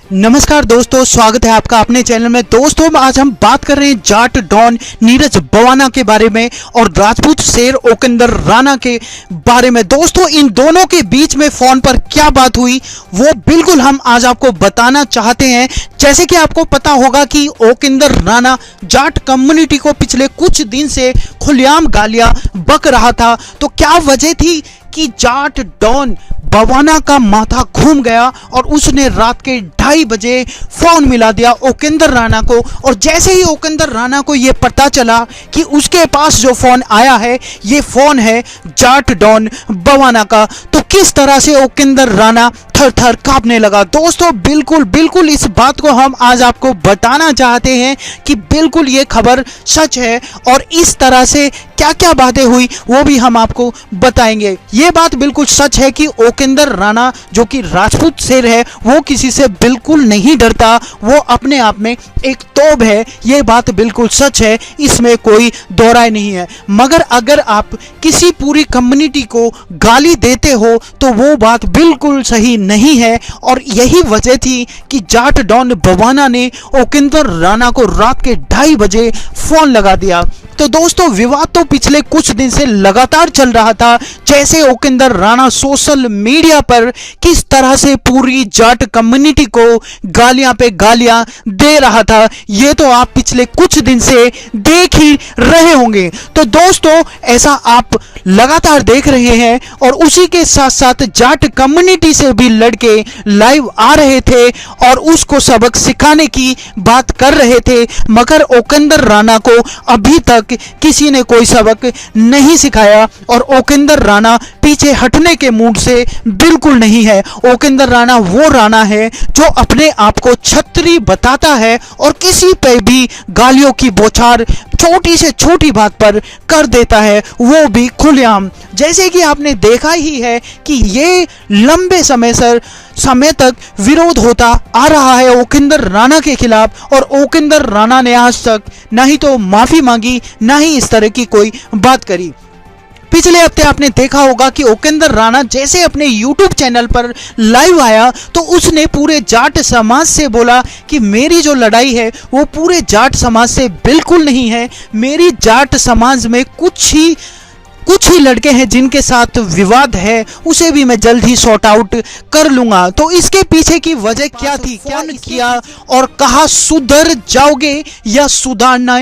नमस्कार दोस्तों, स्वागत है आपका अपने चैनल में। दोस्तों आज हम बात कर रहे हैं जाट डॉन नीरज बवाना के बारे में और राजपूत शेर ओकेंदर राणा के बारे में। दोस्तों इन दोनों के बीच में फोन पर क्या बात हुई वो बिल्कुल हम आज आपको बताना चाहते हैं। जैसे कि आपको पता होगा कि ओकेंदर राणा जाट कम्युनिटी को पिछले कुछ दिन से खुलेआम गालियां बक रहा था। तो क्या वजह थी कि जाट डॉन बवाना का माथा घूम गया और उसने रात के 2:30 बजे फोन मिला दिया ओकेंदर राणा को। और जैसे ही ओकेंदर राणा को यह पता चला कि उसके पास जो फोन आया है ये फोन है जाट डॉन बवाना का, तो किस तरह से ओकेंदर राणा थर थर कांपने लगा। दोस्तों बिल्कुल इस बात को हम आज आपको बताना चाहते हैं कि बिल्कुल ये खबर सच है और इस तरह से क्या क्या बातें हुई वो भी हम आपको बताएंगे। ये बात बिल्कुल सच है कि ओकेंदर राणा जो कि राजपूत शेर है वो किसी से बिल्कुल नहीं डरता, वो अपने आप में एक तोप है। ये बात बिल्कुल सच है, इसमें कोई दो राय नहीं है। मगर अगर आप किसी पूरी कम्युनिटी को गाली देते हो तो वो बात बिल्कुल सही नहीं है। और यही वजह थी कि जाट डॉन बवाना ने ओकेंदर राणा को रात के 2:30 बजे फोन लगा दिया। तो दोस्तों विवाद तो पिछले कुछ दिन से लगातार चल रहा था। जैसे ओकेंदर राणा सोशल मीडिया पर किस तरह से पूरी जाट कम्युनिटी को गालियां पे गालियां दे रहा था, ये तो आप पिछले कुछ दिन से देख ही रहे होंगे। तो दोस्तों ऐसा आप लगातार देख रहे हैं और उसी के साथ साथ जाट कम्युनिटी से भी लड़के लाइव आ रहे थे और उसको सबक सिखाने की बात कर रहे थे। मगर ओकेंदर राणा को अभी तक किसी ने कोई सबक नहीं सिखाया और ओकेंदर राणा पीछे हटने के मूड से बिल्कुल नहीं है। ओकेंदर राणा वो राणा है जो अपने आप को छत्री बताता है और किसी पे भी गालियों की बौछार छोटी से छोटी बात पर कर देता है, वो भी खुलेआम। जैसे कि आपने देखा ही है कि ये लंबे समय तक विरोध होता आ रहा है ओकेंदर राणा के खिलाफ और ओकेंदर राणा ने आज तक ना ही तो माफी मांगी ना ही इस तरह की कोई बात करी। पिछले हफ्ते आपने देखा होगा कि ओकेंदर राणा जैसे अपने YouTube चैनल पर लाइव आया तो उसने पूरे जाट समाज से बोला कि मेरी जो लड़ाई है वो पूरे जाट समाज से बिल्कुल नहीं है। मेरी जाट समाज में कुछ ही लड़के हैं जिनके साथ विवाद है, उसे भी मैं जल्द ही सॉर्ट आउट कर लूंगा। तो इसके पीछे की वजह क्या थी, क्या किया और कहा सुधर जाओगे या सुधारना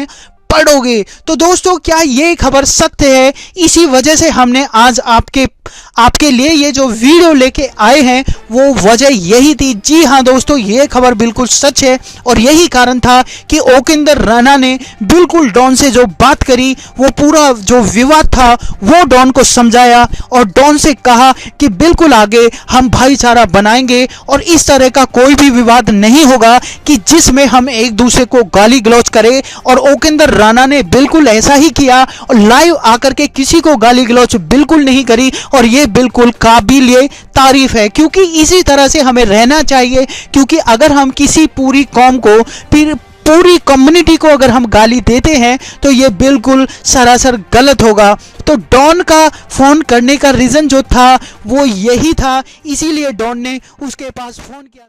पढ़ोगे। तो दोस्तों क्या ये खबर सत्य है? इसी वजह से हमने आज आपके लिए ये जो वीडियो लेके आए हैं वो वजह यही थी। जी हाँ दोस्तों, ये खबर बिल्कुल सच है और यही कारण था कि ओकेंदर राणा ने बिल्कुल डॉन से जो बात करी, वो पूरा जो विवाद था वो डॉन को समझाया और डॉन से कहा कि बिल्कुल आगे हम भाईचारा बनाएंगे और इस तरह का कोई भी विवाद नहीं होगा कि जिसमें हम एक दूसरे को गाली गलौज करें। और ओकेंदर राणा ने बिल्कुल ऐसा ही किया और लाइव आकर के किसी को गाली गलौज बिल्कुल नहीं करी और ये बिल्कुल काबिले तारीफ है, क्योंकि इसी तरह से हमें रहना चाहिए। क्योंकि अगर हम किसी पूरी कौम को फिर पूरी कम्युनिटी को अगर हम गाली देते हैं तो ये बिल्कुल सरासर गलत होगा। तो डॉन का फोन करने का रीजन जो था वो यही था, इसीलिए डॉन ने उसके पास फोन किया।